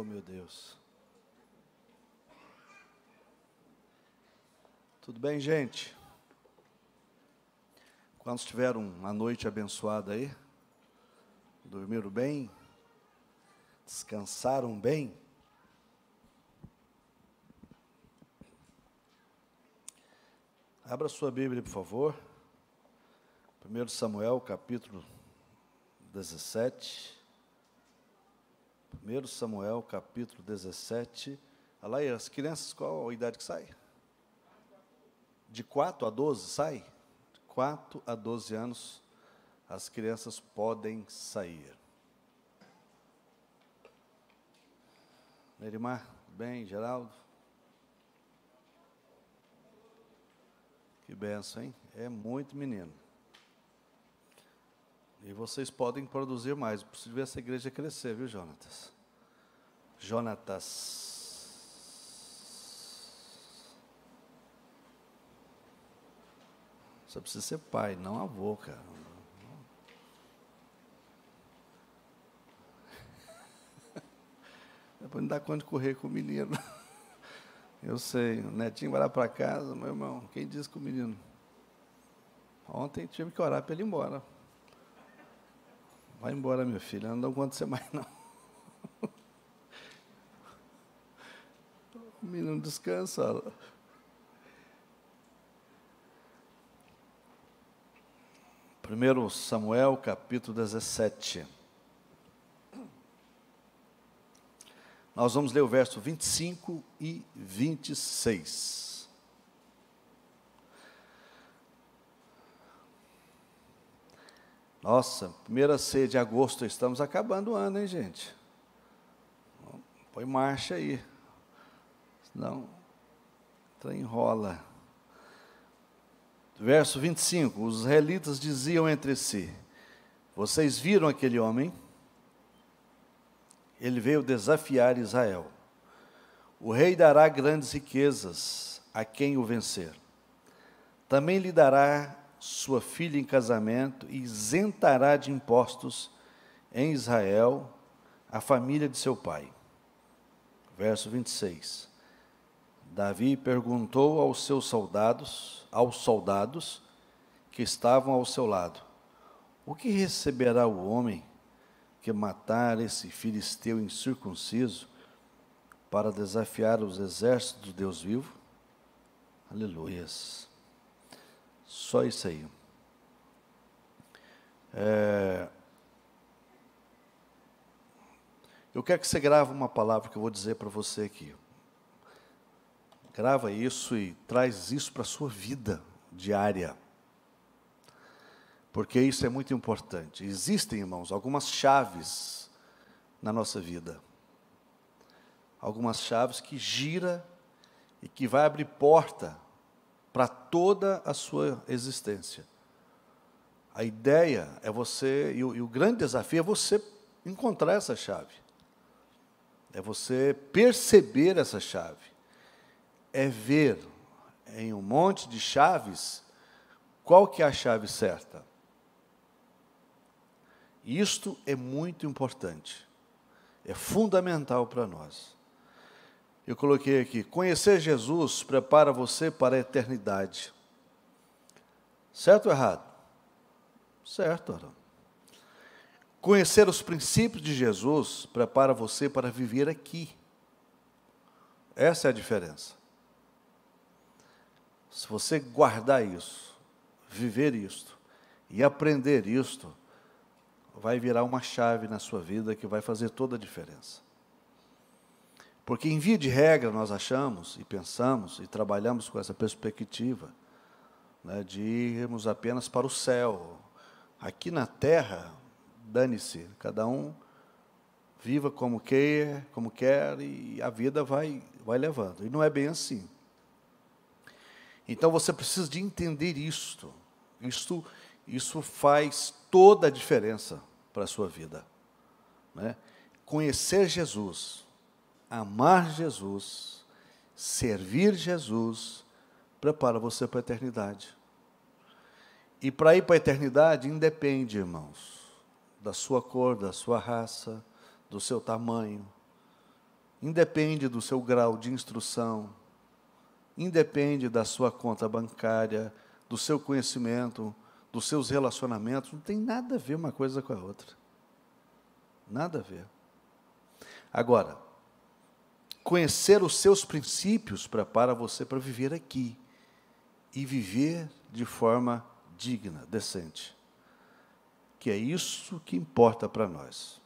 Oh, meu Deus. Tudo bem, gente? Quantos tiveram uma noite abençoada aí? Dormiram bem? Descansaram bem? Abra sua Bíblia, por favor. 1 Samuel, capítulo 17. 1 Samuel, capítulo 17. Olha lá, e as crianças, qual a idade que sai? De 4 a 12 sai? De 4 a 12 anos, as crianças podem sair. Nerimar, bem, Geraldo? Que benção, hein? É muito menino. E vocês podem produzir mais. Preciso ver essa igreja crescer, viu, Jonatas? Jonatas. Você precisa ser pai, não avô, cara. Depois não dá conta de correr com o menino. Eu sei, o netinho vai lá para casa, meu irmão, quem disse que o menino? Ontem tive que orar para ele ir embora. Vai embora, meu filho, não dá conta de você mais, não. O menino descansa. 1 Samuel, capítulo 17. Nós vamos ler o verso 25 e 26. Nossa, primeira ceia de agosto, estamos acabando o ano, hein, gente? Põe marcha aí, senão o trem enrola. Verso 25, os israelitas diziam entre si: vocês viram aquele homem? Ele veio desafiar Israel. O rei dará grandes riquezas a quem o vencer. Também lhe dará sua filha em casamento e isentará de impostos em Israel a família de seu pai. Verso 26. Davi perguntou aos soldados que estavam ao seu lado: o que receberá o homem que matar esse filisteu incircunciso para desafiar os exércitos do Deus vivo? Aleluias. Só isso aí. Eu quero que você grave uma palavra que eu vou dizer para você aqui. Grava isso e traz isso para a sua vida diária. Porque isso é muito importante. Existem, irmãos, algumas chaves na nossa vida. Algumas chaves que gira e que vai abrir porta para toda a sua existência. A ideia é você, e o grande desafio é você encontrar essa chave. É você perceber essa chave. É ver em um monte de chaves qual que é a chave certa. Isto é muito importante. É fundamental para nós. Eu coloquei aqui: conhecer Jesus prepara você para a eternidade. Certo ou errado? Certo, Arão. Conhecer os princípios de Jesus prepara você para viver aqui. Essa é a diferença. Se você guardar isso, viver isto e aprender isto, vai virar uma chave na sua vida que vai fazer toda a diferença. Porque em via de regra nós achamos e pensamos e trabalhamos com essa perspectiva, né, de irmos apenas para o céu. Aqui na terra, dane-se, cada um viva como quer e a vida vai levando. E não é bem assim. Então você precisa de entender isto. Isso faz toda a diferença para a sua vida, né? Conhecer Jesus, amar Jesus, servir Jesus, prepara você para a eternidade. E para ir para a eternidade independe, irmãos, da sua cor, da sua raça, do seu tamanho. independe do seu grau de instrução, independe da sua conta bancária, do seu conhecimento, dos seus relacionamentos, não tem nada a ver uma coisa com a outra. Nada a ver. Agora, conhecer os seus princípios prepara você para viver aqui e viver de forma digna, decente. Que é isso que importa para nós.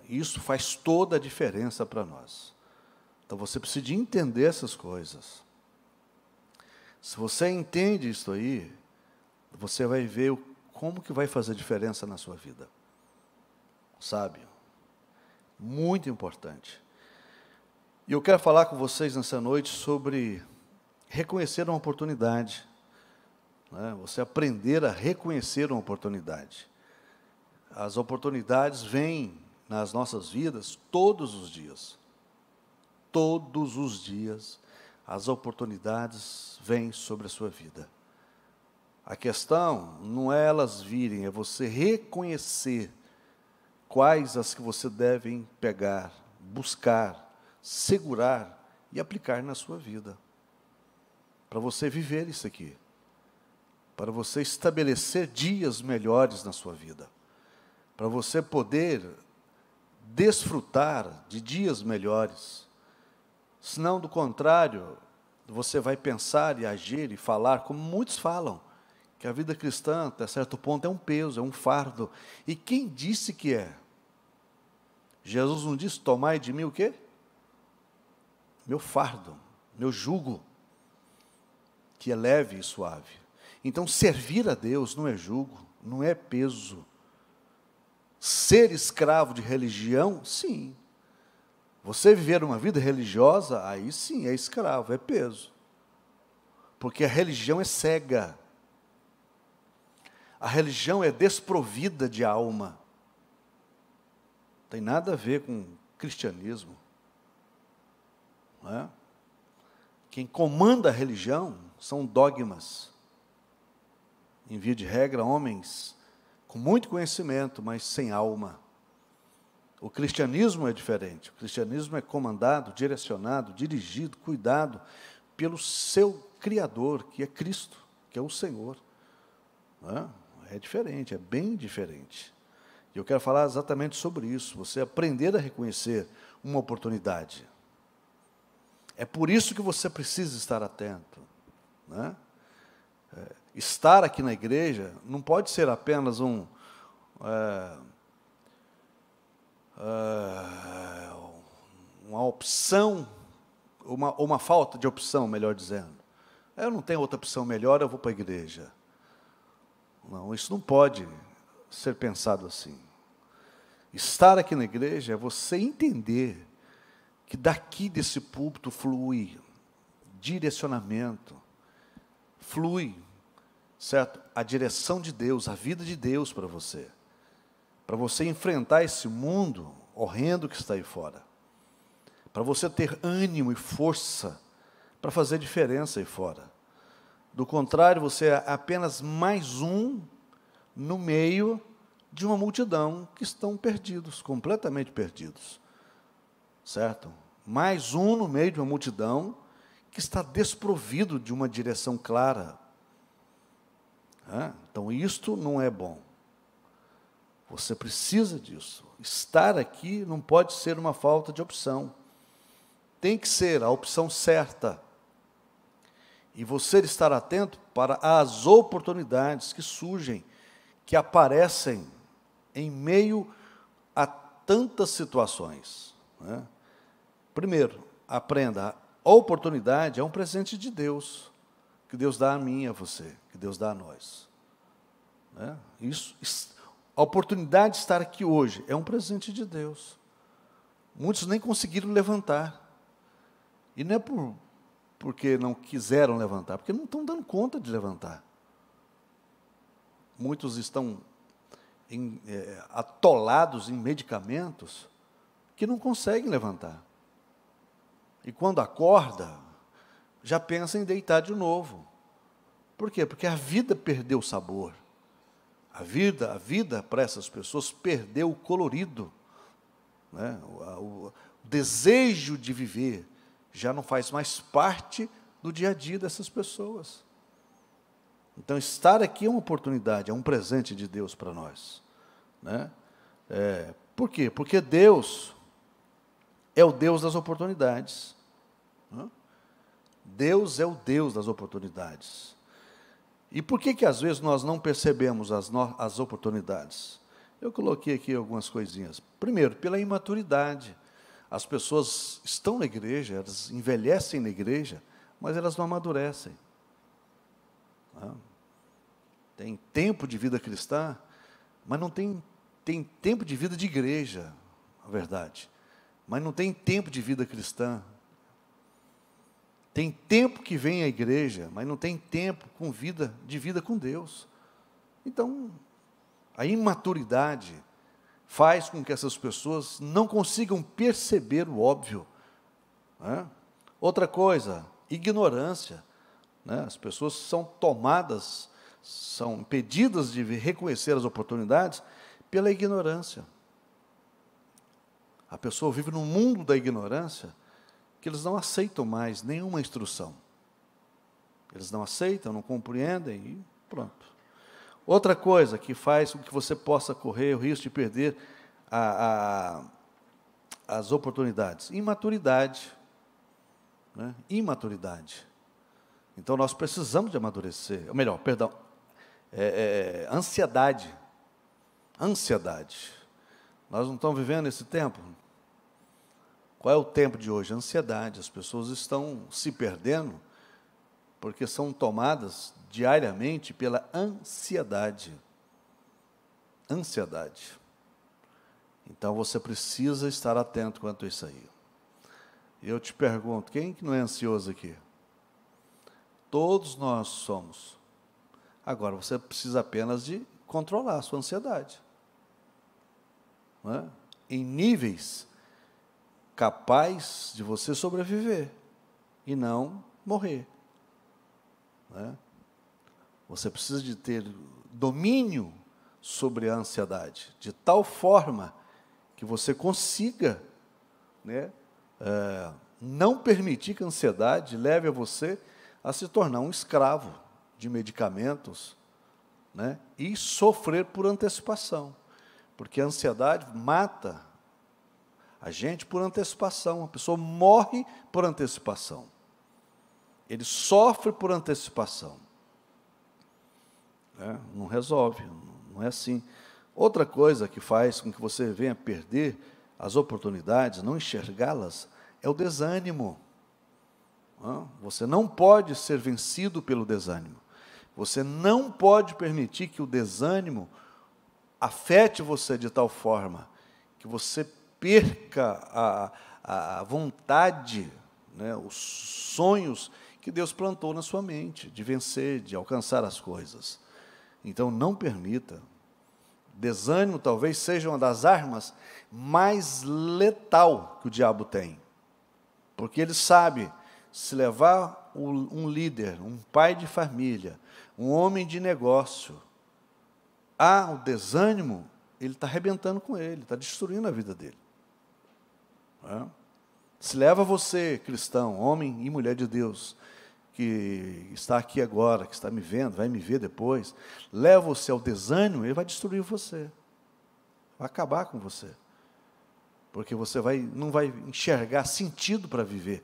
Isso faz toda a diferença para nós. Então você precisa de entender essas coisas. Se você entende isso aí, você vai ver como que vai fazer diferença na sua vida. Sabe? Muito importante. E eu quero falar com vocês nessa noite sobre reconhecer uma oportunidade. Você aprender a reconhecer uma oportunidade. As oportunidades vêm nas nossas vidas todos os dias. Todos os dias, as oportunidades vêm sobre a sua vida. A questão não é elas virem, é você reconhecer quais as que você deve pegar, buscar, segurar e aplicar na sua vida. Para você viver isso aqui. Para você estabelecer dias melhores na sua vida. Para você poder desfrutar de dias melhores. Senão, do contrário, você vai pensar e agir e falar como muitos falam, que a vida cristã, até certo ponto, é um peso, é um fardo. E quem disse que é? Jesus não disse, tomai de mim o quê? Meu fardo, meu jugo, que é leve e suave. Então, servir a Deus não é jugo, não é peso. Ser escravo de religião, sim. Você viver uma vida religiosa, aí sim, é escravo, é peso. Porque a religião é cega. A religião é desprovida de alma. Não tem nada a ver com cristianismo. Não é? Quem comanda a religião são dogmas. Em via de regra, homens com muito conhecimento, mas sem alma. O cristianismo é diferente. O cristianismo é comandado, direcionado, dirigido, cuidado pelo seu Criador, que é Cristo, que é o Senhor. É diferente, é bem diferente. E eu quero falar exatamente sobre isso. Você aprender a reconhecer uma oportunidade. É por isso que você precisa estar atento. Estar aqui na igreja não pode ser apenas uma opção, uma falta de opção, melhor dizendo. Eu não tenho outra opção melhor, eu vou para a igreja. Não, isso não pode ser pensado assim. Estar aqui na igreja é você entender que daqui desse púlpito flui direcionamento, flui, certo? A direção de Deus, a vida de Deus para você enfrentar esse mundo horrendo que está aí fora, para você ter ânimo e força para fazer diferença aí fora. Do contrário, você é apenas mais um no meio de uma multidão que estão perdidos, completamente perdidos, certo? Mais um no meio de uma multidão que está desprovido de uma direção clara. Então, isto não é bom. Você precisa disso. Estar aqui não pode ser uma falta de opção. Tem que ser a opção certa. E você estar atento para as oportunidades que surgem, que aparecem em meio a tantas situações. Primeiro, aprenda, a oportunidade é um presente de Deus, que Deus dá a mim e a você, que Deus dá a nós. A oportunidade de estar aqui hoje é um presente de Deus. Muitos nem conseguiram levantar. E não é porque não quiseram levantar, porque não estão dando conta de levantar. Muitos estão atolados em medicamentos que não conseguem levantar. E quando acorda, já pensa em deitar de novo. Por quê? Porque a vida perdeu o sabor. A vida para essas pessoas perdeu o colorido. né? O desejo de viver já não faz mais parte do dia a dia dessas pessoas. Então, estar aqui é uma oportunidade, é um presente de Deus para nós, né? Por quê? Porque Deus é o Deus das oportunidades, né? Deus é o Deus das oportunidades. E por que às vezes nós não percebemos as oportunidades? Eu coloquei aqui algumas coisinhas. Primeiro, pela imaturidade. As pessoas estão na igreja, elas envelhecem na igreja, mas elas não amadurecem. Tem tempo de vida cristã, mas não tem tempo de vida de igreja, na verdade. Mas não tem tempo de vida cristã. Tem tempo que vem à igreja, mas não tem tempo de vida com Deus. Então, a imaturidade faz com que essas pessoas não consigam perceber o óbvio, né? Outra coisa, ignorância, né? As pessoas são impedidas de reconhecer as oportunidades pela ignorância. A pessoa vive no mundo da ignorância, que eles não aceitam mais nenhuma instrução. Eles não aceitam, não compreendem e pronto. Outra coisa que faz com que você possa correr o risco de perder as oportunidades, imaturidade, né? Imaturidade. Então, nós precisamos de amadurecer, ou melhor, perdão, ansiedade. Ansiedade. Nós não estamos vivendo esse tempo? Qual é o tempo de hoje? Ansiedade. As pessoas estão se perdendo porque são tomadas diariamente pela ansiedade. Ansiedade. Então, você precisa estar atento quanto a isso aí. Eu te pergunto, quem que não é ansioso aqui? Todos nós somos. Agora, você precisa apenas de controlar a sua ansiedade, não é? Em níveis capaz de você sobreviver e não morrer, não é? Você precisa de ter domínio sobre a ansiedade, de tal forma que você consiga, né, não permitir que a ansiedade leve a você a se tornar um escravo de medicamentos, né, e sofrer por antecipação, porque a ansiedade mata a gente por antecipação. A pessoa morre por antecipação. Ele sofre por antecipação. Não resolve, não é assim. Outra coisa que faz com que você venha perder as oportunidades, não enxergá-las, é o desânimo. Você não pode ser vencido pelo desânimo. Você não pode permitir que o desânimo afete você de tal forma que você perca a vontade, né, os sonhos que Deus plantou na sua mente, de vencer, de alcançar as coisas. Então, não permita. Desânimo talvez seja uma das armas mais letal que o diabo tem. Porque ele sabe, se levar um líder, um pai de família, um homem de negócio, o desânimo, ele está arrebentando com ele, está destruindo a vida dele. Se leva você, cristão, homem e mulher de Deus, que está aqui agora, que está me vendo, vai me ver depois, leva você ao desânimo, ele vai destruir você, vai acabar com você, porque você não vai enxergar sentido para viver,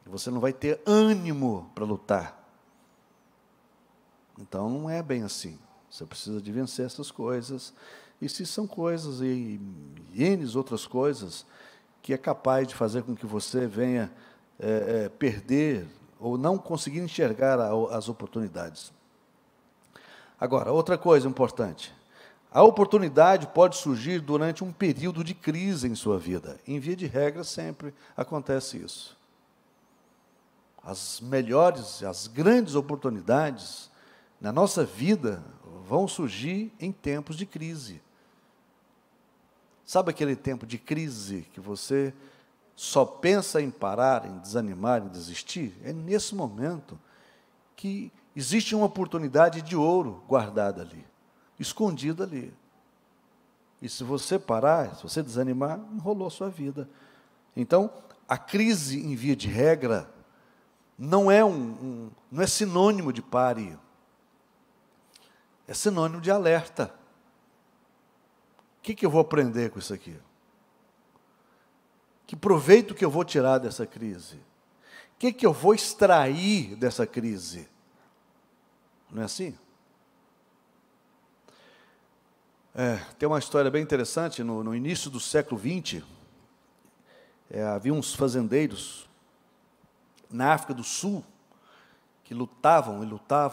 você não vai ter ânimo para lutar. Então, não é bem assim. Você precisa de vencer essas coisas, e se são coisas e N outras coisas que é capaz de fazer com que você venha perder ou não conseguir enxergar as oportunidades. Agora, outra coisa importante, a oportunidade pode surgir durante um período de crise em sua vida. Em via de regra, sempre acontece isso. As melhores, as grandes oportunidades na nossa vida vão surgir em tempos de crise. Sabe aquele tempo de crise que você só pensa em parar, em desanimar, em desistir? É nesse momento que existe uma oportunidade de ouro guardada ali, escondida ali. E se você parar, se você desanimar, enrolou a sua vida. Então, a crise em via de regra não é não é sinônimo de pare. É sinônimo de alerta. O que eu vou aprender com isso aqui? Que proveito que eu vou tirar dessa crise? O que eu vou extrair dessa crise? Não é assim? Tem uma história bem interessante. No início do século XX, havia uns fazendeiros na África do Sul que lutavam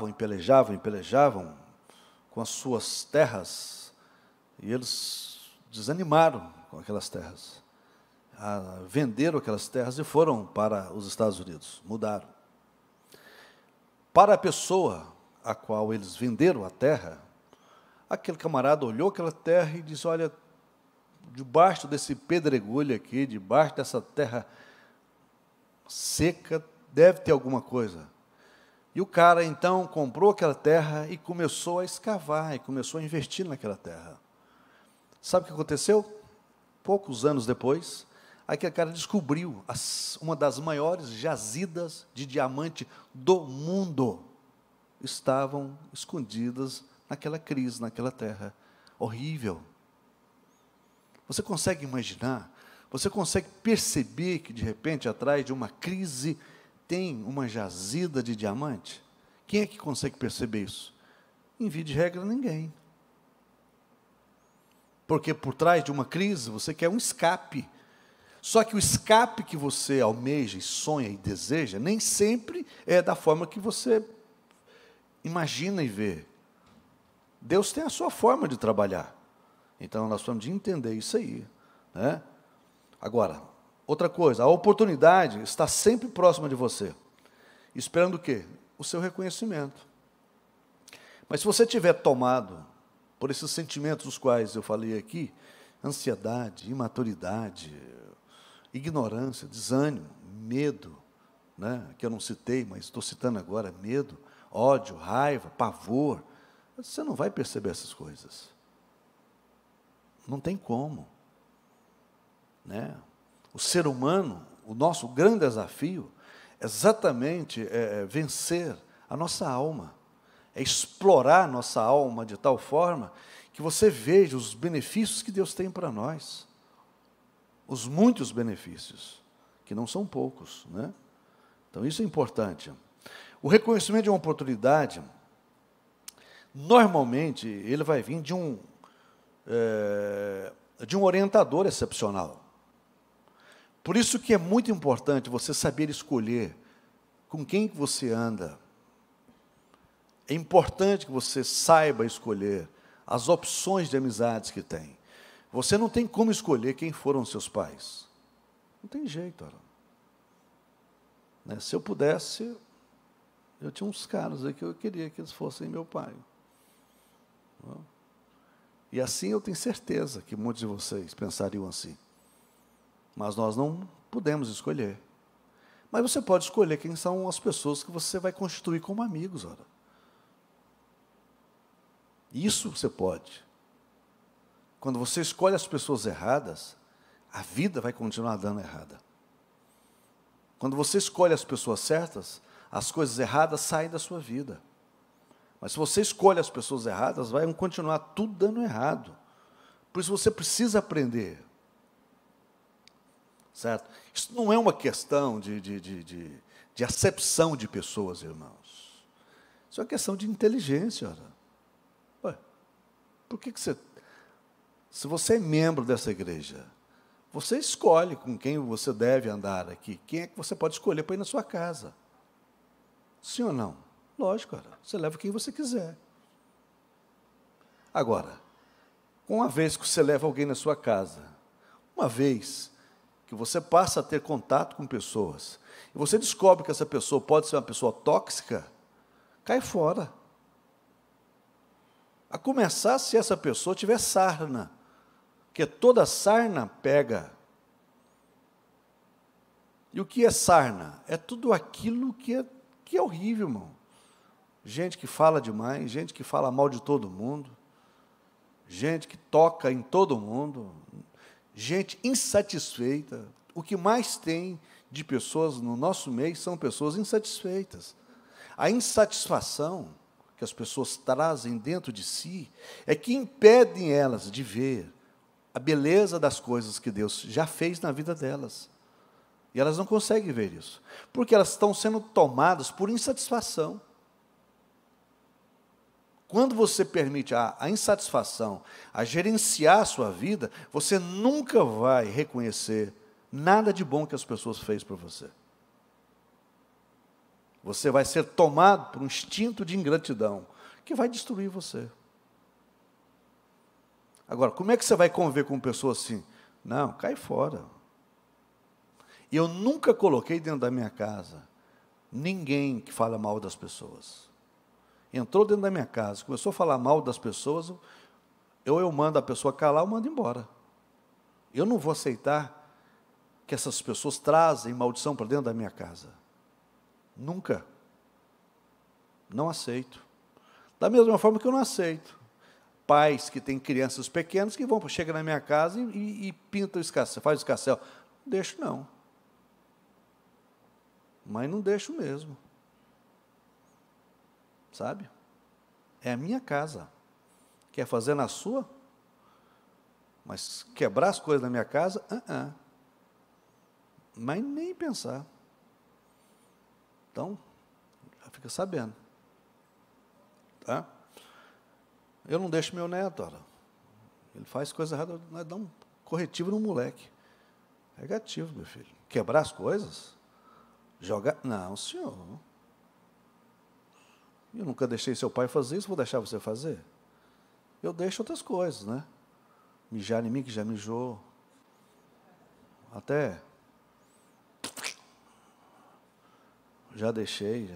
e pelejavam com as suas terras, e eles desanimaram com aquelas terras. Venderam aquelas terras e foram para os Estados Unidos, mudaram. Para a pessoa a qual eles venderam a terra, aquele camarada olhou aquela terra e disse: olha, debaixo desse pedregulho aqui, debaixo dessa terra seca, deve ter alguma coisa. E o cara, então, comprou aquela terra e começou a escavar, e começou a investir naquela terra. Sabe o que aconteceu? Poucos anos depois, aquele cara descobriu uma das maiores jazidas de diamante do mundo. Estavam escondidas naquela crise, naquela terra. Horrível. Você consegue imaginar? Você consegue perceber que, de repente, atrás de uma crise, tem uma jazida de diamante? Quem é que consegue perceber isso? Em via de regra, ninguém. Porque por trás de uma crise, você quer um escape. Só que o escape que você almeja, e sonha e deseja, nem sempre é da forma que você imagina e vê. Deus tem a sua forma de trabalhar. Então, nós temos de entender isso aí, né? Agora, outra coisa, a oportunidade está sempre próxima de você. Esperando o quê? O seu reconhecimento. Mas se você estiver tomado por esses sentimentos dos quais eu falei aqui, ansiedade, imaturidade, ignorância, desânimo, medo, né, que eu não citei, mas estou citando agora, medo, ódio, raiva, pavor, você não vai perceber essas coisas. Não tem como. Né? O ser humano, o nosso grande desafio, é exatamente vencer a nossa alma, é explorar a nossa alma de tal forma que você veja os benefícios que Deus tem para nós, os muitos benefícios, que não são poucos, né? Então isso é importante. O reconhecimento de uma oportunidade, normalmente, ele vai vir de um orientador excepcional. Por isso que é muito importante você saber escolher com quem você anda. É importante que você saiba escolher as opções de amizades que tem. Você não tem como escolher quem foram seus pais. Não tem jeito. Né? Se eu pudesse, eu tinha uns caras aí que eu queria que eles fossem meu pai. E assim eu tenho certeza que muitos de vocês pensariam assim. Mas nós não podemos escolher. Mas você pode escolher quem são as pessoas que você vai constituir como amigos. Isso você pode. Quando você escolhe as pessoas erradas, a vida vai continuar dando errada. Quando você escolhe as pessoas certas, as coisas erradas saem da sua vida. Mas se você escolhe as pessoas erradas, vai continuar tudo dando errado. Por isso você precisa aprender. Certo? Isso não é uma questão de acepção de pessoas, irmãos. Isso é uma questão de inteligência. Ué, por que você... Se você é membro dessa igreja, você escolhe com quem você deve andar aqui. Quem é que você pode escolher para ir na sua casa? Sim ou não? Lógico, você leva quem você quiser. Agora, uma vez que você leva alguém na sua casa, uma vez que você passa a ter contato com pessoas, e você descobre que essa pessoa pode ser uma pessoa tóxica, cai fora. A começar se essa pessoa tiver sarna, porque toda sarna pega. E o que é sarna? É tudo aquilo que é horrível, irmão. Gente que fala demais, gente que fala mal de todo mundo, gente que toca em todo mundo, gente insatisfeita. O que mais tem de pessoas no nosso meio são pessoas insatisfeitas. A insatisfação que as pessoas trazem dentro de si é que impedem elas de ver a beleza das coisas que Deus já fez na vida delas. E elas não conseguem ver isso, porque elas estão sendo tomadas por insatisfação. Quando você permite a insatisfação a gerenciar a sua vida, você nunca vai reconhecer nada de bom que as pessoas fez por você. Você vai ser tomado por um instinto de ingratidão, que vai destruir você. Agora, como é que você vai conviver com pessoas assim? Não, cai fora. Eu nunca coloquei dentro da minha casa ninguém que fala mal das pessoas. Entrou dentro da minha casa, começou a falar mal das pessoas, eu mando a pessoa calar, eu mando embora. Eu não vou aceitar que essas pessoas trazem maldição para dentro da minha casa. Nunca. Não aceito. Da mesma forma que eu não aceito pais que têm crianças pequenas que chegam na minha casa e pintam o escarcéu, faz o escarcéu. Não deixo, não. Mas não deixo mesmo. Sabe? É a minha casa. Quer fazer na sua? Mas quebrar as coisas na minha casa? Mas nem pensar. Então, já fica sabendo. Tá? Eu não deixo meu neto, olha. Ele faz coisa errada, nós damos um corretivo no moleque. É negativo, meu filho. Quebrar as coisas? Jogar? Não, senhor. Eu nunca deixei seu pai fazer isso, vou deixar você fazer? Eu deixo outras coisas, né? Mijar em mim, que já mijou. Até já deixei.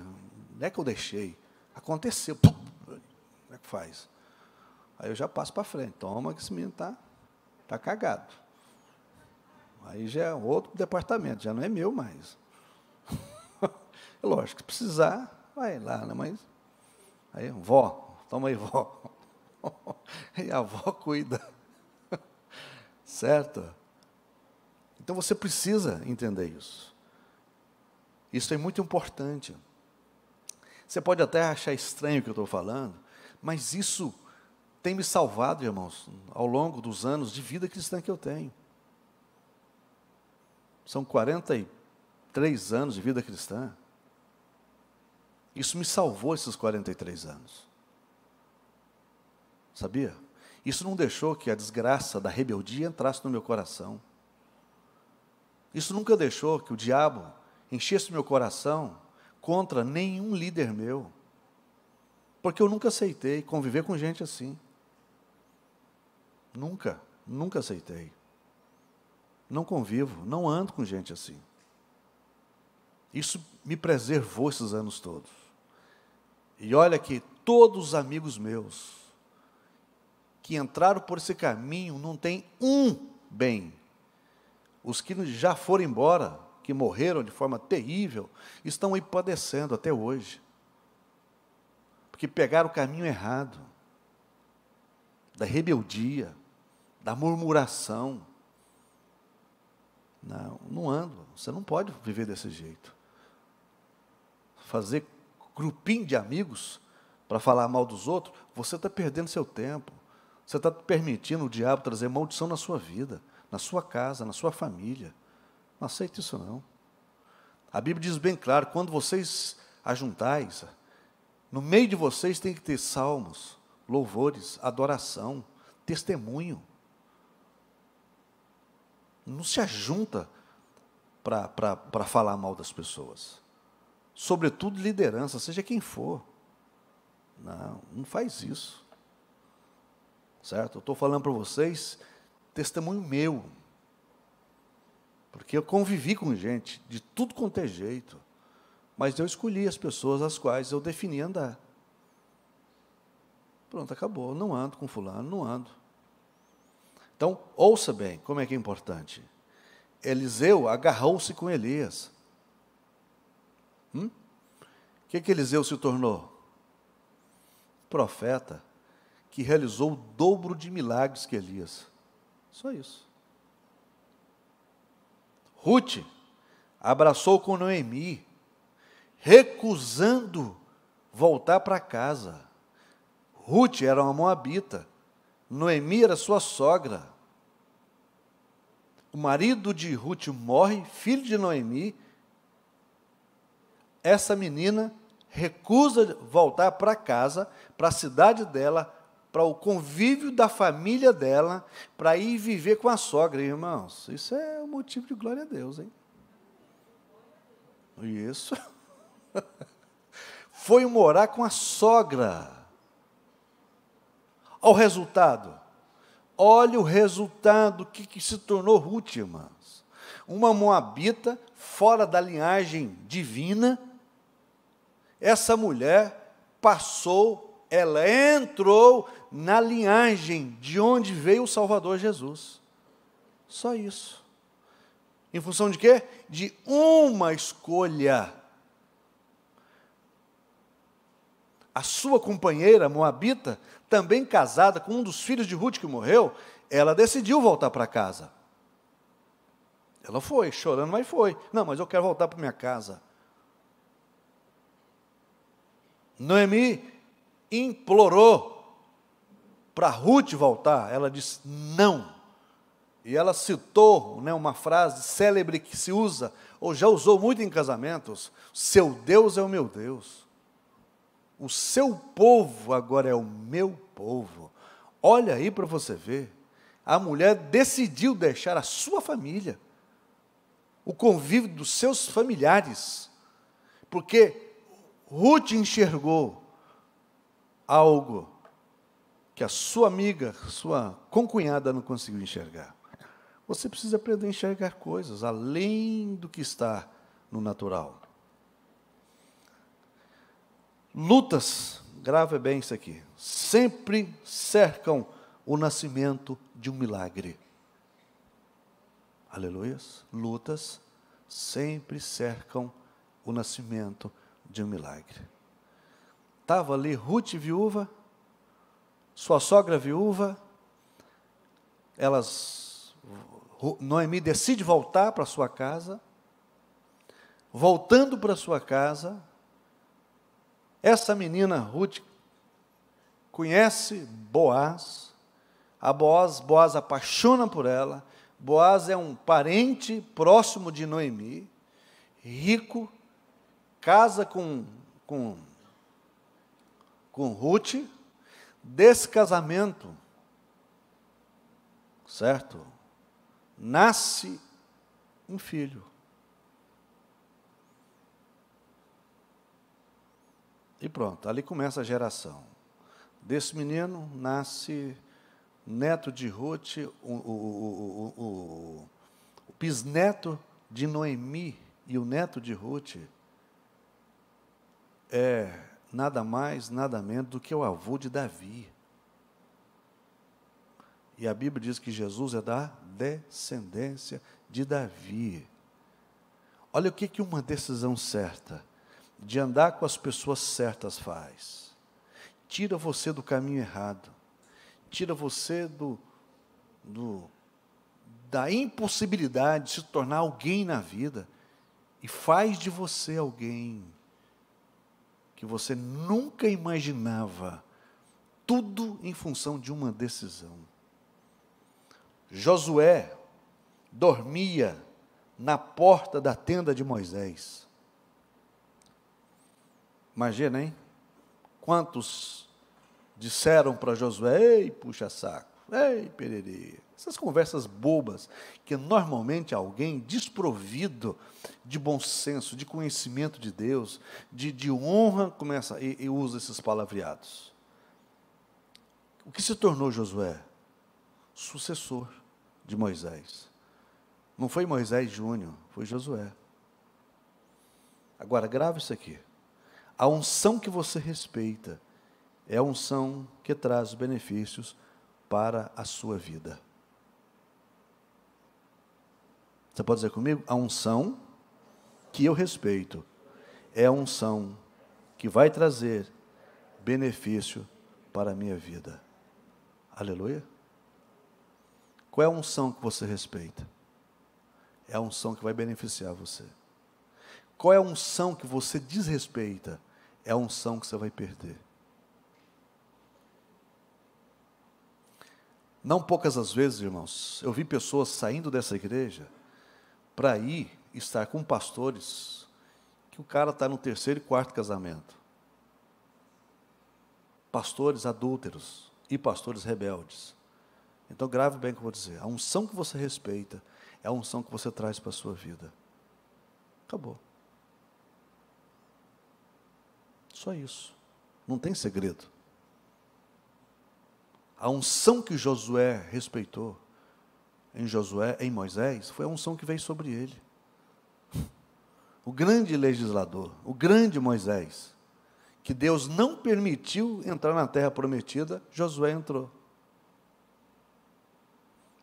Não é que eu deixei. Aconteceu. Como é que faz? Aí eu já passo para frente. Toma que esse menino tá cagado. Aí já é outro departamento, já não é meu mais. Lógico, se precisar, vai lá, né? Mas aí, vó, toma aí, vó. E a avó cuida. Certo? Então você precisa entender isso. Isso é muito importante. Você pode até achar estranho o que eu estou falando, mas isso tem me salvado, irmãos, ao longo dos anos de vida cristã que eu tenho. São 43 anos de vida cristã. Isso me salvou esses 43 anos. Sabia? Isso não deixou que a desgraça da rebeldia entrasse no meu coração. Isso nunca deixou que o diabo enchesse meu coração contra nenhum líder meu. Porque eu nunca aceitei conviver com gente assim. Nunca aceitei. Não convivo, não ando com gente assim. Isso me preservou esses anos todos. E olha que todos os amigos meus que entraram por esse caminho não tem um bem. Os que já foram embora, que morreram de forma terrível, estão aí padecendo até hoje. Porque pegaram o caminho errado, da rebeldia, da murmuração. Não ando, você não pode viver desse jeito. Fazer grupinho de amigos para falar mal dos outros, você está perdendo seu tempo. Você está permitindo o diabo trazer maldição na sua vida, na sua casa, na sua família. Não aceite isso, não. A Bíblia diz bem claro, quando vocês ajuntais, no meio de vocês tem que ter salmos, louvores, adoração, testemunho. Não se ajunta para falar mal das pessoas. Sobretudo liderança, seja quem for. Não faz isso. Certo? Eu estou falando para vocês, testemunho meu. Porque eu convivi com gente de tudo quanto é jeito. Mas eu escolhi as pessoas às quais eu defini andar. Pronto, acabou. Eu não ando com fulano, não ando. Então, ouça bem, como é que é importante. Eliseu agarrou-se com Elias. O que Eliseu se tornou? Profeta que realizou o dobro de milagres que Elias. Só isso. Ruth abraçou com Noemi, recusando voltar para casa. Ruth era uma moabita, Noemi era sua sogra. O marido de Ruth morre, filho de Noemi. Essa menina recusa voltar para casa, para a cidade dela, para o convívio da família dela, para ir viver com a sogra. Irmãos, isso é um motivo de glória a Deus, hein? Isso. Foi morar com a sogra. Olha o resultado. Olha o resultado que se tornou Ruth, irmãos. Uma moabita fora da linhagem divina. Essa mulher ela entrou na linhagem de onde veio o Salvador Jesus. Só isso. Em função de quê? De uma escolha. A sua companheira, moabita, também casada com um dos filhos de Ruth que morreu, ela decidiu voltar para casa. Ela foi, chorando, mas foi. Não, mas eu quero voltar para minha casa. Noemi implorou para Ruth voltar. Ela disse não. E ela citou, uma frase célebre que se usa, ou já usou muito em casamentos: seu Deus é o meu Deus. O seu povo agora é o meu povo. Olha aí para você ver. A mulher decidiu deixar a sua família, o convívio dos seus familiares, porque Ruth enxergou algo que a sua amiga, sua concunhada não conseguiu enxergar. Você precisa aprender a enxergar coisas além do que está no natural. Lutas, grave bem isso aqui, sempre cercam o nascimento de um milagre. Aleluias. Lutas sempre cercam o nascimento de um milagre. Estava ali Ruth viúva, sua sogra viúva, Noemi decide voltar para sua casa. Voltando para sua casa, essa menina Ruth conhece Boaz. Boaz apaixona por ela. Boaz é um parente próximo de Noemi, rico, casa com Ruth. Desse casamento, certo? Nasce um filho. E pronto, ali começa a geração. Desse menino nasce neto de Ruth, o bisneto de Noemi, e o neto de Ruth é nada mais, nada menos do que o avô de Davi. E a Bíblia diz que Jesus é da descendência de Davi. Olha o que uma decisão certa, de andar com as pessoas certas faz. Tira você do caminho errado. Tira você da impossibilidade de se tornar alguém na vida. E faz de você alguém que você nunca imaginava. Tudo em função de uma decisão. Josué dormia na porta da tenda de Moisés. Imagina, hein? Quantos disseram para Josué: ei, puxa saco, ei, pererê. Essas conversas bobas, que normalmente alguém desprovido de bom senso, de conhecimento de Deus, de honra, começa e usa esses palavreados. O que se tornou Josué? Sucessor de Moisés. Não foi Moisés Júnior, foi Josué. Agora, grave isso aqui. A unção que você respeita é a unção que traz benefícios para a sua vida. Você pode dizer comigo? A unção que eu respeito é a unção que vai trazer benefício para a minha vida. Aleluia. Qual é a unção que você respeita? É a unção que vai beneficiar você. Qual é a unção que você desrespeita? É a unção que você vai perder. Não poucas as vezes, irmãos, eu vi pessoas saindo dessa igreja para ir estar com pastores que o cara está no 3º e 4º casamento. Pastores adúlteros e pastores rebeldes. Então grave bem o que eu vou dizer. A unção que você respeita é a unção que você traz para a sua vida. Acabou. Só isso. Não tem segredo. A unção que Josué respeitou em Moisés, foi a unção que veio sobre ele. O grande legislador, o grande Moisés, que Deus não permitiu entrar na terra prometida, Josué entrou.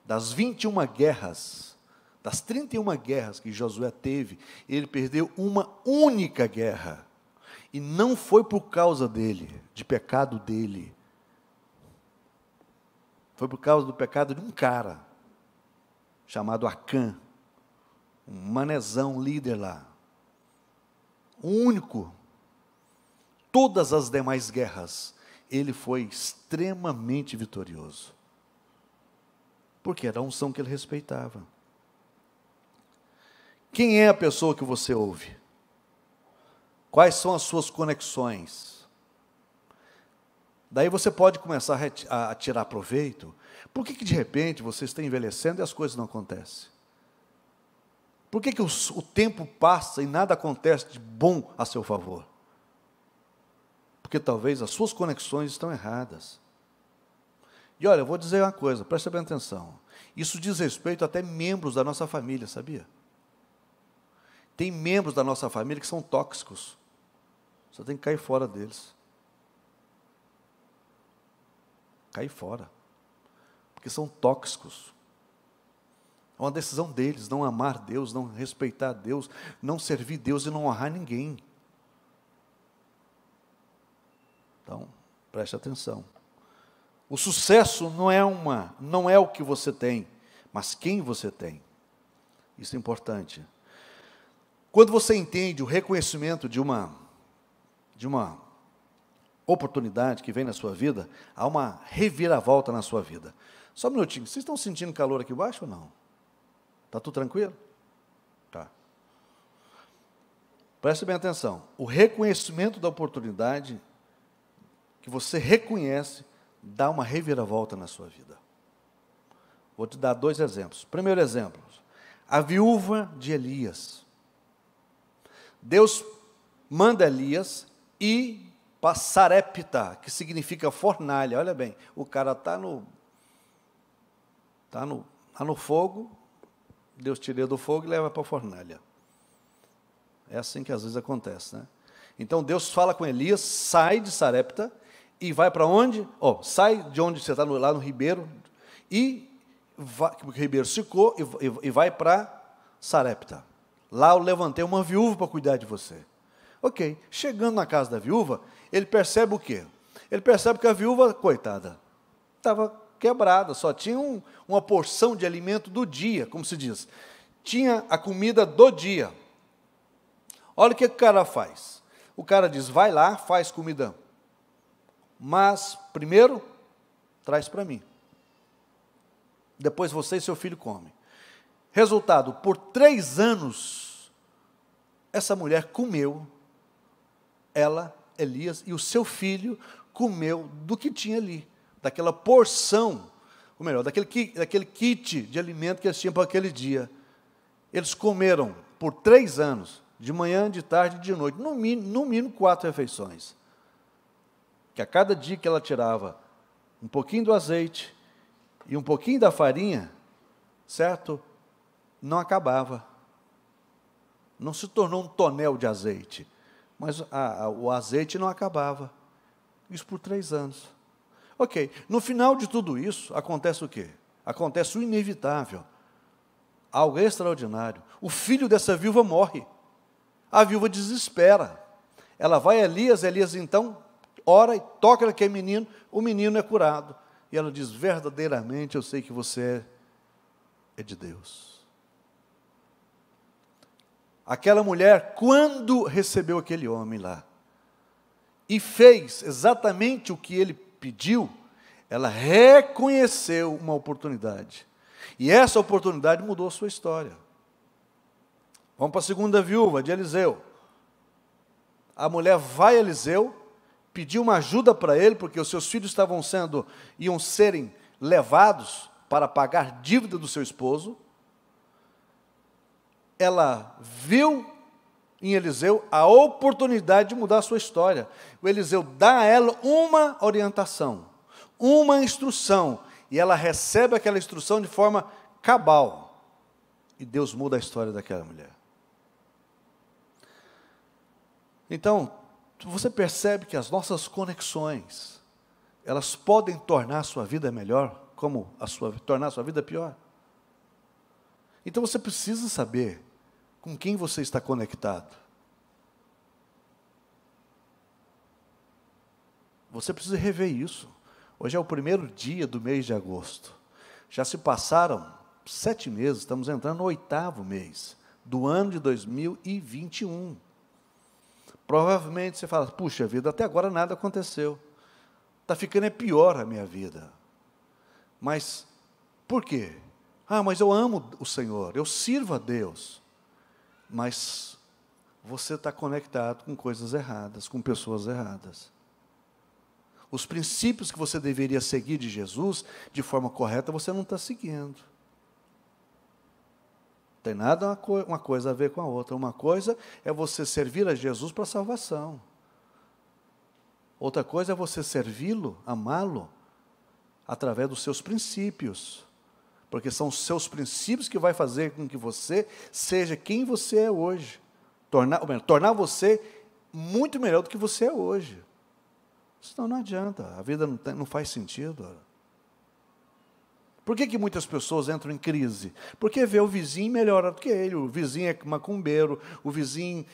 Das 21 guerras, das 31 guerras que Josué teve, ele perdeu uma única guerra. E não foi por causa dele, de pecado dele. Foi por causa do pecado de um cara, chamado Acã, um manezão líder lá. O único. Todas as demais guerras, ele foi extremamente vitorioso. Porque era a unção que ele respeitava. Quem é a pessoa que você ouve? Quais são as suas conexões? Daí você pode começar a tirar proveito. Por que de repente você está envelhecendo e as coisas não acontecem? Por que o tempo passa e nada acontece de bom a seu favor? Porque talvez as suas conexões estão erradas. E olha, eu vou dizer uma coisa, preste bem atenção. Isso diz respeito até membros da nossa família, sabia? Tem membros da nossa família que são tóxicos. Você tem que cair fora deles. Cair fora. Porque são tóxicos. É uma decisão deles, não amar Deus, não respeitar Deus, não servir Deus e não honrar ninguém. Então, preste atenção. O sucesso não é o que você tem, mas quem você tem. Isso é importante. Quando você entende o reconhecimento de uma oportunidade que vem na sua vida, há uma reviravolta na sua vida. Só um minutinho, vocês estão sentindo calor aqui embaixo ou não? Está tudo tranquilo? Tá. Preste bem atenção. O reconhecimento da oportunidade que você reconhece dá uma reviravolta na sua vida. Vou te dar 2 exemplos. Primeiro exemplo, a viúva de Elias. Deus manda Elias ir para Sarepta, que significa fornalha. Olha bem, o cara está no fogo, Deus tira do fogo e leva para a fornalha. É assim que às vezes acontece, né? Então Deus fala com Elias, sai de Sarepta e vai para onde? Sai de onde você está, lá no ribeiro, e vai, o ribeiro secou, e vai para Sarepta. Lá eu levantei uma viúva para cuidar de você. Ok, chegando na casa da viúva, ele percebe o quê? Ele percebe que a viúva, coitada, estava quebrada, só tinha uma porção de alimento do dia, como se diz. Tinha a comida do dia. Olha o que o cara faz. O cara diz, vai lá, faz comida, mas primeiro, traz para mim. Depois você e seu filho comem. Resultado, por 3 anos, essa mulher comeu, ela, Elias, e o seu filho comeu do que tinha ali, daquela porção, ou melhor, daquele kit de alimento que eles tinham para aquele dia. Eles comeram por 3 anos, de manhã, de tarde e de noite, no mínimo 4 refeições. Que a cada dia que ela tirava um pouquinho do azeite e um pouquinho da farinha, certo? Não acabava. Não se tornou um tonel de azeite, mas o azeite não acabava. Isso por 3 anos. Ok, no final de tudo isso, acontece o quê? Acontece o inevitável. Algo extraordinário. O filho dessa viúva morre. A viúva desespera. Ela vai a Elias então ora e toca naquele menino, o menino é curado. e ela diz: verdadeiramente eu sei que você é de Deus. Aquela mulher, quando recebeu aquele homem lá, e fez exatamente o que ele pediu, ela reconheceu uma oportunidade. E essa oportunidade mudou a sua história. Vamos para a segunda viúva de Eliseu. A mulher vai a Eliseu, pediu uma ajuda para ele, porque os seus filhos iam serem levados para pagar dívida do seu esposo. Ela viu em Eliseu a oportunidade de mudar a sua história. O Eliseu dá a ela uma orientação, uma instrução, e ela recebe aquela instrução de forma cabal. E Deus muda a história daquela mulher. Então, você percebe que as nossas conexões, elas podem tornar a sua vida melhor, como tornar a sua vida pior. Então você precisa saber com quem você está conectado. Você precisa rever isso. Hoje é o primeiro dia do mês de agosto. Já se passaram 7 meses, estamos entrando no 8º mês do ano de 2021. Provavelmente você fala: puxa vida, até agora nada aconteceu. Está ficando pior a minha vida. Mas por quê? Mas eu amo o Senhor, eu sirvo a Deus. Mas você está conectado com coisas erradas, com pessoas erradas. Os princípios que você deveria seguir de Jesus, de forma correta, você não está seguindo. Não tem nada uma coisa a ver com a outra. Uma coisa é você servir a Jesus para a salvação. Outra coisa é você servi-lo, amá-lo, através dos seus princípios. Porque são os seus princípios que vai fazer com que você seja quem você é hoje. Tornar você muito melhor do que você é hoje. Senão não adianta, a vida não faz sentido. Por que muitas pessoas entram em crise? Porque vê o vizinho melhor do que ele, o vizinho é macumbeiro, o vizinho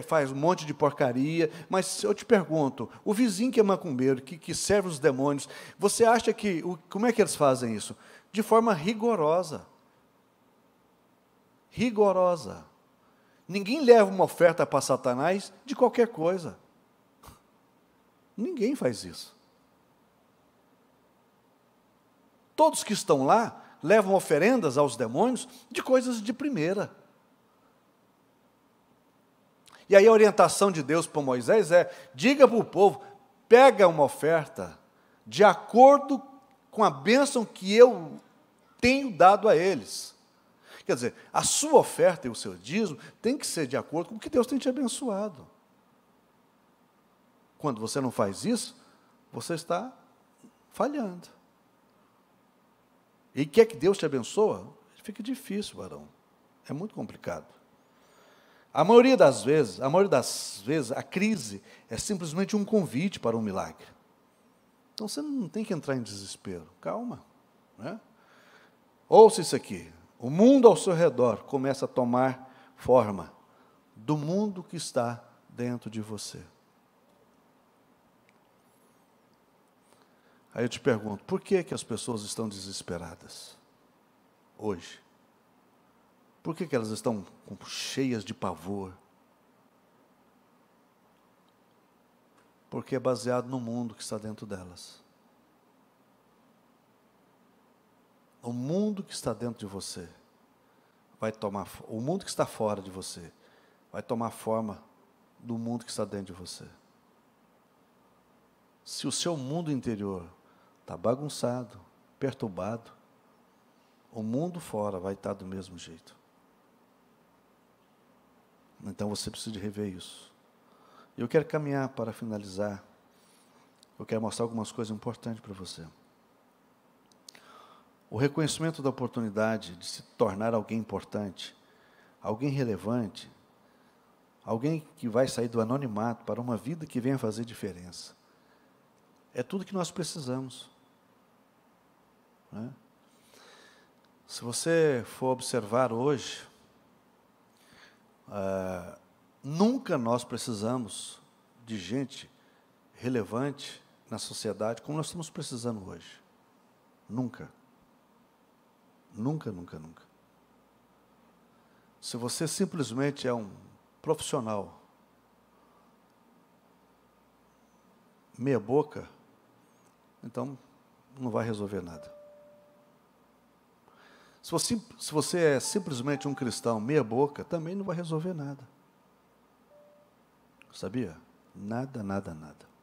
faz um monte de porcaria. Mas eu te pergunto, o vizinho que é macumbeiro, que serve os demônios, você acha como é que eles fazem isso? De forma rigorosa. Rigorosa. Ninguém leva uma oferta para Satanás de qualquer coisa. Ninguém faz isso. Todos que estão lá levam oferendas aos demônios de coisas de primeira. E aí a orientação de Deus para Moisés é: diga para o povo, pega uma oferta de acordo com a bênção que eu tenho dado a eles. Quer dizer, a sua oferta e o seu dízimo tem que ser de acordo com o que Deus tem te abençoado. Quando você não faz isso, você está falhando. E quer que Deus te abençoe? Fica difícil, varão. É muito complicado. A maioria das vezes, a crise é simplesmente um convite para um milagre. Então você não tem que entrar em desespero. Calma. Né? Ouça isso aqui. O mundo ao seu redor começa a tomar forma do mundo que está dentro de você. Aí eu te pergunto, por que as pessoas estão desesperadas hoje? Por que elas estão cheias de pavor? Porque é baseado no mundo que está dentro delas. O mundo que está dentro de você o mundo que está fora de você vai tomar forma do mundo que está dentro de você. Se o seu mundo interior está bagunçado, perturbado, o mundo fora vai estar do mesmo jeito. Então você precisa de rever isso. Eu quero caminhar para finalizar. Eu quero mostrar algumas coisas importantes para você. O reconhecimento da oportunidade de se tornar alguém importante, alguém relevante, alguém que vai sair do anonimato para uma vida que venha fazer diferença. É tudo que nós precisamos. Né? Se você for observar hoje, nunca nós precisamos de gente relevante na sociedade como nós estamos precisando hoje. Nunca. Nunca, nunca, nunca. Se você simplesmente é um profissional meia boca, então não vai resolver nada. Se você é simplesmente um cristão meia boca, também não vai resolver nada. Sabia? Nada, nada, nada.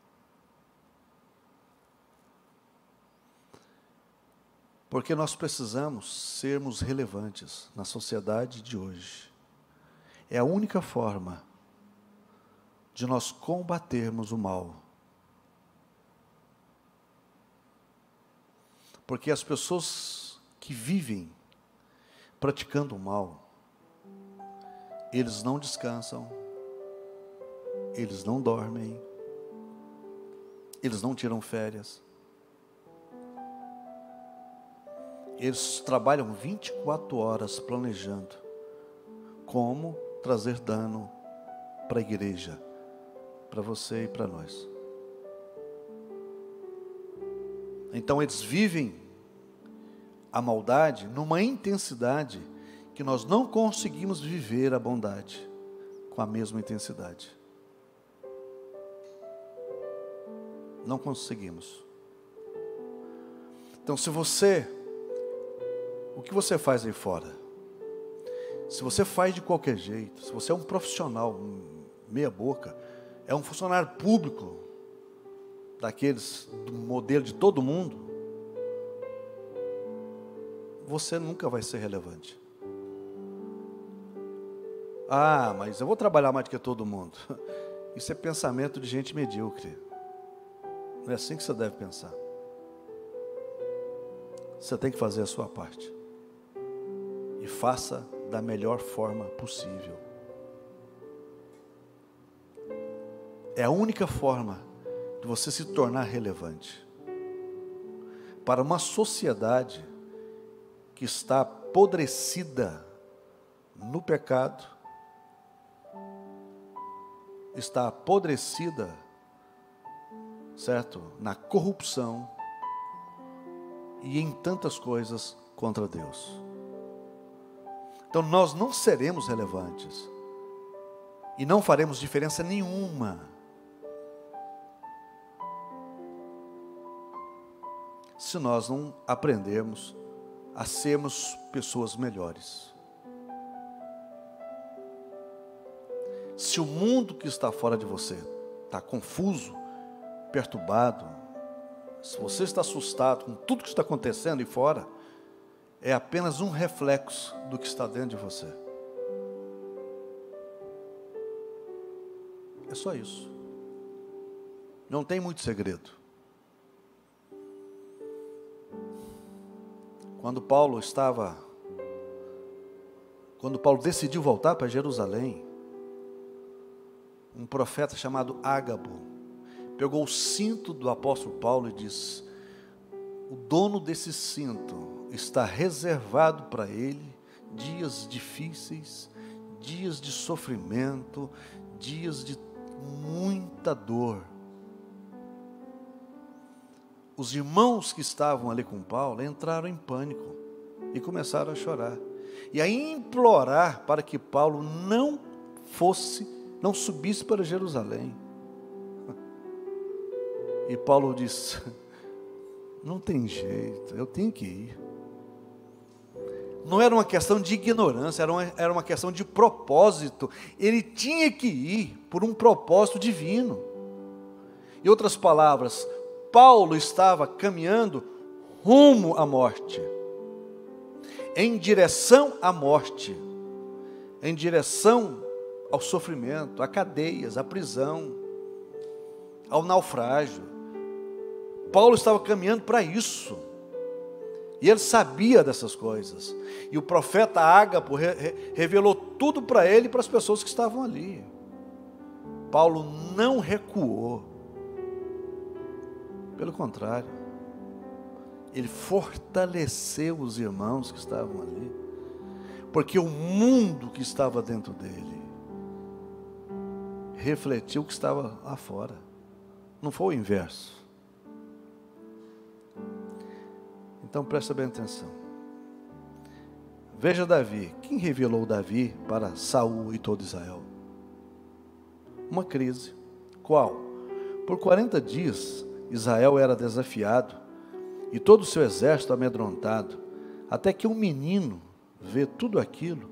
Porque nós precisamos sermos relevantes na sociedade de hoje. É a única forma de nós combatermos o mal. Porque as pessoas que vivem praticando o mal, eles não descansam, eles não dormem, eles não tiram férias. Eles trabalham 24 horas planejando como trazer dano para a igreja, para você e para nós. Então eles vivem a maldade numa intensidade que nós não conseguimos viver a bondade com a mesma intensidade. Não conseguimos. Então, o que você faz aí fora? Se você faz de qualquer jeito, se você é um profissional meia boca, é um funcionário público, daqueles, do modelo de todo mundo, você nunca vai ser relevante. Ah, mas eu vou trabalhar mais do que todo mundo. Isso é pensamento de gente medíocre. Não é assim que você deve pensar. Você tem que fazer a sua parte. E faça da melhor forma possível. É a única forma de você se tornar relevante. Para uma sociedade que está apodrecida no pecado, está apodrecida, certo? Na corrupção e em tantas coisas contra Deus. Então nós não seremos relevantes e não faremos diferença nenhuma se nós não aprendermos a sermos pessoas melhores. Se o mundo que está fora de você está confuso, perturbado, se você está assustado com tudo que está acontecendo aí fora, é apenas um reflexo do que está dentro de você. É só isso. Não tem muito segredo. Quando Paulo decidiu voltar para Jerusalém, um profeta chamado Ágabo pegou o cinto do apóstolo Paulo e disse: o dono desse cinto está reservado para ele dias difíceis, dias de sofrimento, dias de muita dor. Os irmãos que estavam ali com Paulo entraram em pânico e começaram a chorar e a implorar para que Paulo não subisse para Jerusalém. E Paulo disse: não tem jeito, eu tenho que ir. Não era uma questão de ignorância, era uma questão de propósito. Ele tinha que ir por um propósito divino. Em outras palavras, Paulo estava caminhando rumo à morte, em direção à morte, em direção ao sofrimento, a cadeias, à prisão, ao naufrágio. Paulo estava caminhando para isso, e ele sabia dessas coisas, e o profeta Ágabo revelou tudo para ele e para as pessoas que estavam ali. Paulo não recuou, pelo contrário, ele fortaleceu os irmãos que estavam ali, porque o mundo que estava dentro dele refletiu o que estava lá fora, não foi o inverso. Então presta bem atenção. Veja Davi. Quem revelou Davi para Saul e todo Israel? Uma crise. Qual? Por 40 dias Israel era desafiado e todo o seu exército amedrontado, até que um menino vê tudo aquilo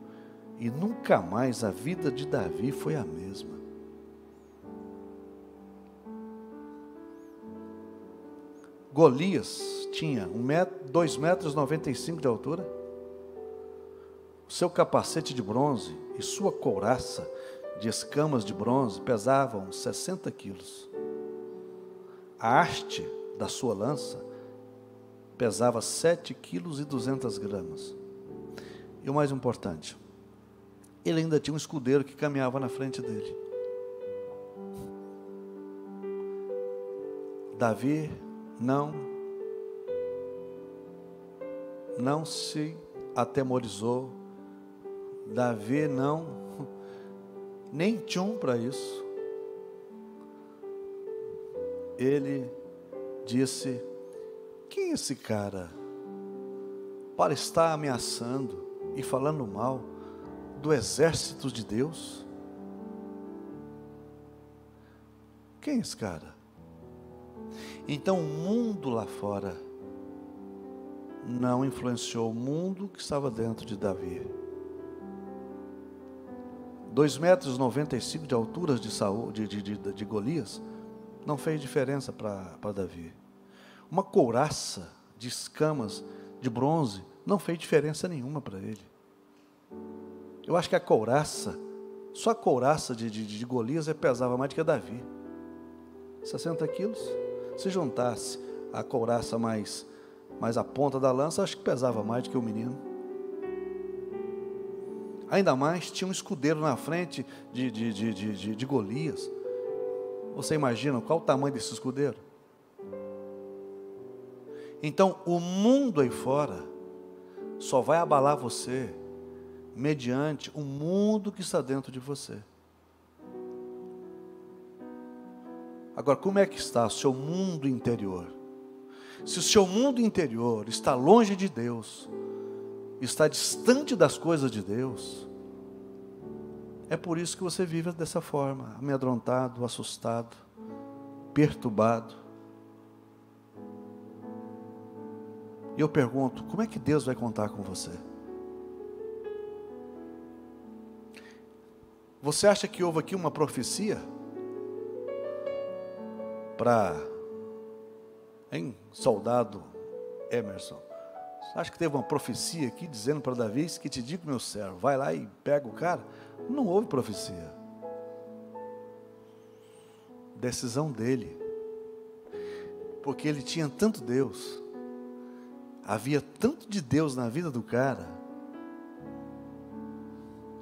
e nunca mais a vida de Davi foi a mesma. Golias tinha 2,95 m de altura, seu capacete de bronze e sua couraça de escamas de bronze pesavam 60 quilos. A haste da sua lança pesava 7,2 kg. E o mais importante, ele ainda tinha um escudeiro que caminhava na frente dele. Davi não se atemorizou. Davi nem tinha para isso. Ele disse: quem é esse cara para estar ameaçando e falando mal do exército de Deus? Quem é esse cara? Então o mundo lá fora não influenciou o mundo que estava dentro de Davi. 2,95 m de altura de Golias não fez diferença para Davi. Uma couraça de escamas de bronze não fez diferença nenhuma para ele. Eu acho que a couraça, só a couraça de Golias pesava mais do que a Davi. 60 quilos. Se juntasse a couraça mais a ponta da lança, acho que pesava mais do que o menino. Ainda mais, tinha um escudeiro na frente de Golias. Você imagina qual o tamanho desse escudeiro? Então, o mundo aí fora só vai abalar você mediante o mundo que está dentro de você. Agora, como é que está o seu mundo interior? Se o seu mundo interior está longe de Deus, está distante das coisas de Deus, é por isso que você vive dessa forma, amedrontado, assustado, perturbado. E eu pergunto, como é que Deus vai contar com você? Você acha que houve aqui uma profecia para, soldado Emerson? Acho que teve uma profecia aqui dizendo para Davi: que te digo, meu servo, vai lá e pega o cara? Não houve profecia. Decisão dele. Porque ele tinha tanto Deus, havia tanto de Deus na vida do cara,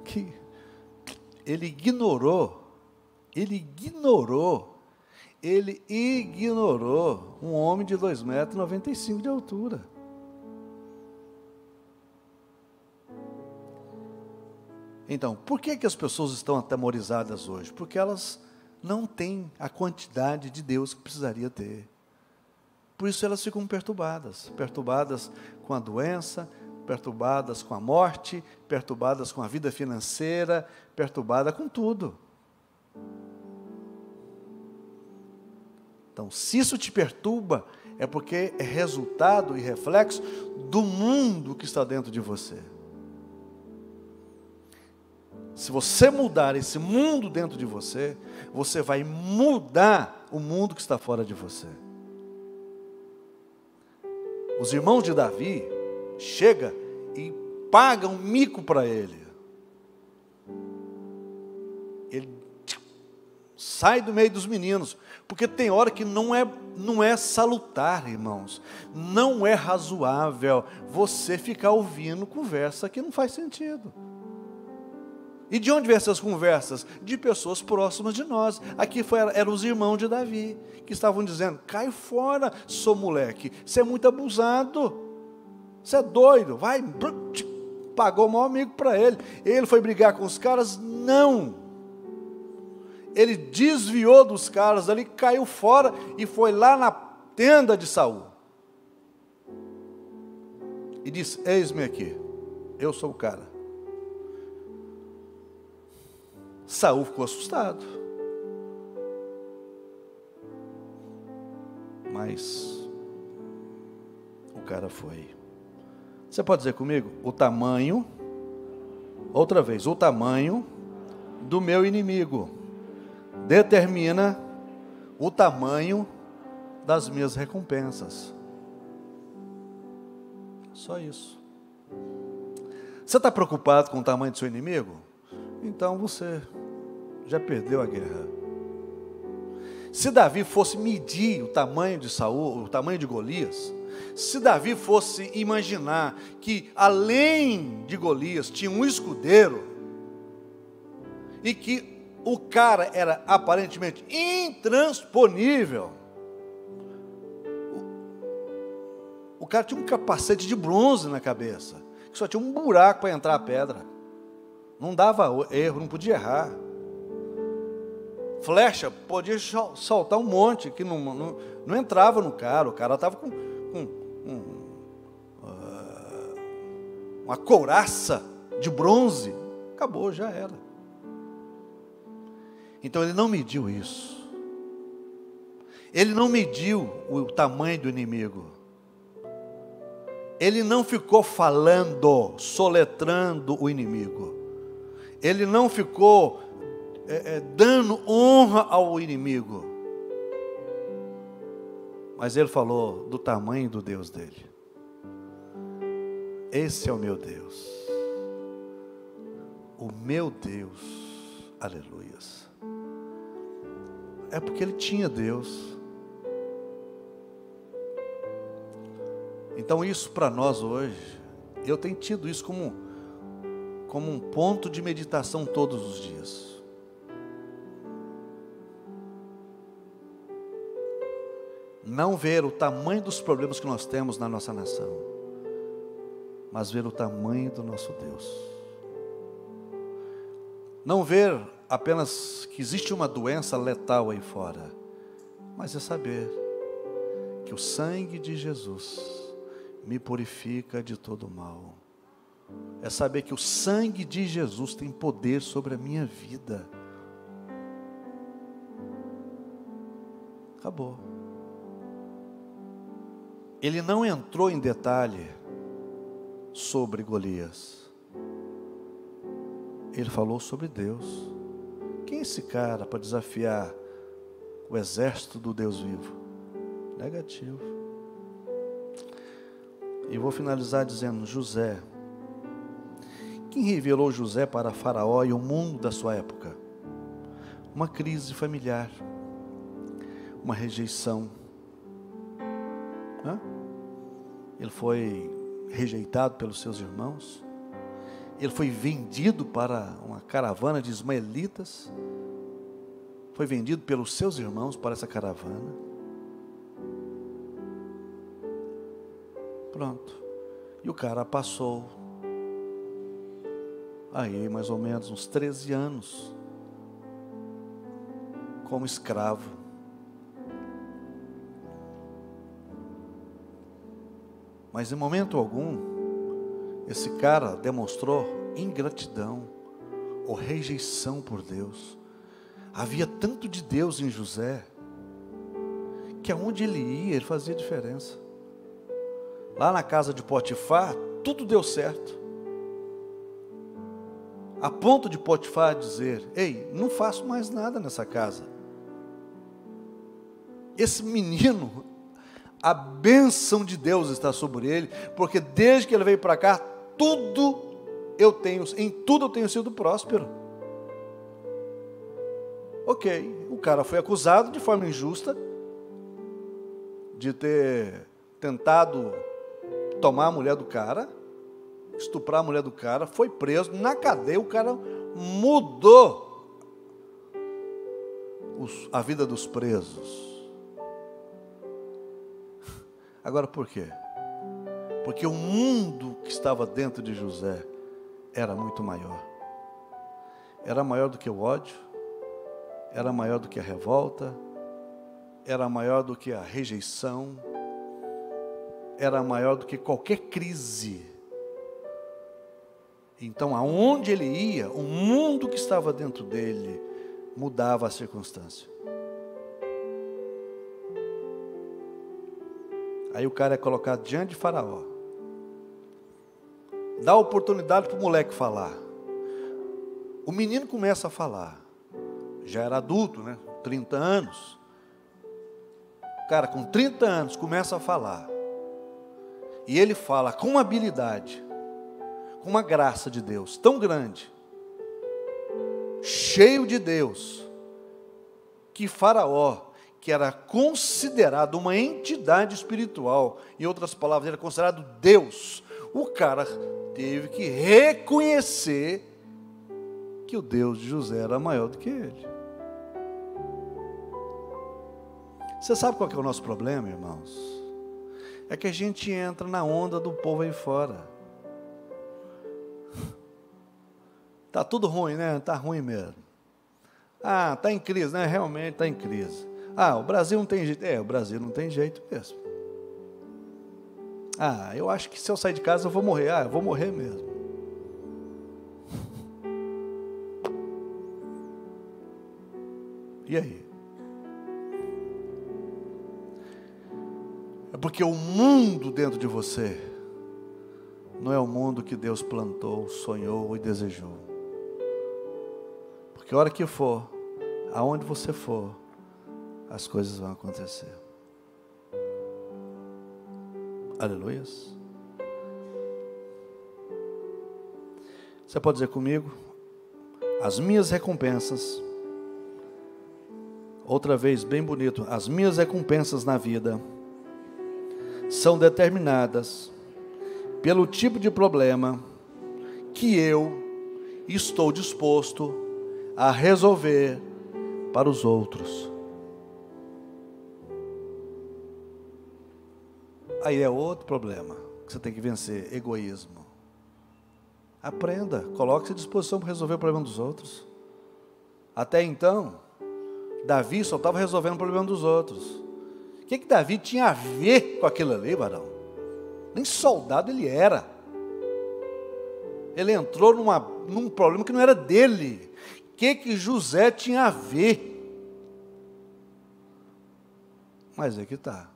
que ele ignorou um homem de 2,95 m de altura. Então, por que as pessoas estão atemorizadas hoje? Porque elas não têm a quantidade de Deus que precisaria ter. Por isso elas ficam perturbadas com a doença, perturbadas com a morte, perturbadas com a vida financeira, perturbadas com tudo. Então, se isso te perturba, é porque é resultado e reflexo do mundo que está dentro de você. Se você mudar esse mundo dentro de você, você vai mudar o mundo que está fora de você. Os irmãos de Davi chegam e pagam mico para ele. Ele sai do meio dos meninos, porque tem hora que não é salutar, irmãos, não é razoável você ficar ouvindo conversa que não faz sentido. E de onde vêm essas conversas? De pessoas próximas de nós. Aqui eram os irmãos de Davi, que estavam dizendo: cai fora, sou moleque, você é muito abusado, você é doido, vai, pagou o maior amigo para ele. Ele foi brigar com os caras? Não. Ele desviou dos caras ali, caiu fora e foi lá na tenda de Saul. e disse: eis-me aqui, eu sou o cara. Saul ficou assustado. Mas o cara foi. Você pode dizer comigo? O tamanho, outra vez, o tamanho do meu inimigo determina o tamanho das minhas recompensas. Só isso. Você está preocupado com o tamanho do seu inimigo? Então você já perdeu a guerra. Se Davi fosse medir o tamanho de Saul, o tamanho de Golias, se Davi fosse imaginar que além de Golias tinha um escudeiro, e que o cara era aparentemente intransponível, o cara tinha um capacete de bronze na cabeça, que só tinha um buraco para entrar a pedra, não dava erro, não podia errar. Flecha podia soltar um monte que não entrava no cara. O cara estava com uma couraça de bronze. Acabou, já era. Então ele não mediu isso. Ele não mediu o tamanho do inimigo. Ele não ficou falando, soletrando o inimigo. Ele não ficou dando honra ao inimigo. Mas ele falou do tamanho do Deus dele. Esse é o meu Deus. O meu Deus. Aleluias. É porque ele tinha Deus. Então isso para nós hoje, eu tenho tido isso como um ponto de meditação todos os dias. Não ver o tamanho dos problemas que nós temos na nossa nação, mas ver o tamanho do nosso Deus. Não ver apenas que existe uma doença letal aí fora, mas é saber que o sangue de Jesus me purifica de todo mal. É saber que o sangue de Jesus tem poder sobre a minha vida. Acabou. Ele não entrou em detalhe sobre Golias. Ele falou sobre Deus. Quem é esse cara para desafiar o exército do Deus vivo? Negativo. E vou finalizar dizendo: José. Quem revelou José para Faraó e o mundo da sua época? Uma crise familiar, uma rejeição. Ele foi rejeitado pelos seus irmãos. Ele foi vendido para uma caravana de ismaelitas. Foi vendido pelos seus irmãos para essa caravana. Pronto. E o cara passou aí mais ou menos uns 13 anos como escravo. Mas em momento algum, esse cara demonstrou ingratidão ou rejeição por Deus. Havia tanto de Deus em José, que aonde ele ia, ele fazia diferença. Lá na casa de Potifar, tudo deu certo. A ponto de Potifar dizer: ei, não faço mais nada nessa casa. Esse menino, a bênção de Deus está sobre ele, porque desde que ele veio para cá, em tudo eu tenho sido próspero. Ok, o cara foi acusado de forma injusta, de ter tentado tomar a mulher do cara, estuprar a mulher do cara, foi preso, na cadeia o cara mudou a vida dos presos. Agora por quê? Porque o mundo que estava dentro de José era muito maior. Era maior do que o ódio, era maior do que a revolta, era maior do que a rejeição. era maior do que qualquer crise. Então, aonde ele ia, o mundo que estava dentro dele mudava a circunstância. Aí o cara é colocado diante de Faraó. Dá oportunidade para o moleque falar. O menino começa a falar. Já era adulto, né? 30 anos. O cara com 30 anos começa a falar. E ele fala com uma habilidade, com uma graça de Deus tão grande, cheio de Deus, que Faraó, que era considerado uma entidade espiritual, em outras palavras, era considerado Deus, o cara teve que reconhecer que o Deus de José era maior do que ele. Você sabe qual que é o nosso problema, irmãos? É que a gente entra na onda do povo aí fora. Tá tudo ruim, né? Tá ruim mesmo. Ah, tá em crise, né? Realmente tá em crise. Ah, o Brasil não tem jeito. O Brasil não tem jeito mesmo. Ah, eu acho que se eu sair de casa eu vou morrer. Ah, eu vou morrer mesmo. E aí? É porque o mundo dentro de você não é o mundo que Deus plantou, sonhou e desejou. Porque a hora que for, aonde você for, as coisas vão acontecer. Aleluias. Você pode dizer comigo? As minhas recompensas, outra vez bem bonito, as minhas recompensas na vida são determinadas pelo tipo de problema que eu estou disposto a resolver para os outros. Aí é outro problema que você tem que vencer: egoísmo. Aprenda, coloque-se à disposição para resolver o problema dos outros. Até então, Davi só estava resolvendo o problema dos outros. O que Davi tinha a ver com aquilo ali, varão? Nem soldado ele era. Ele entrou num problema que não era dele. O que José tinha a ver? Mas é que está.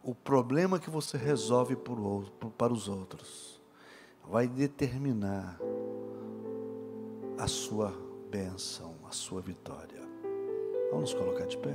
O problema que você resolve para os outros vai determinar a sua bênção, a sua vitória. Vamos nos colocar de pé?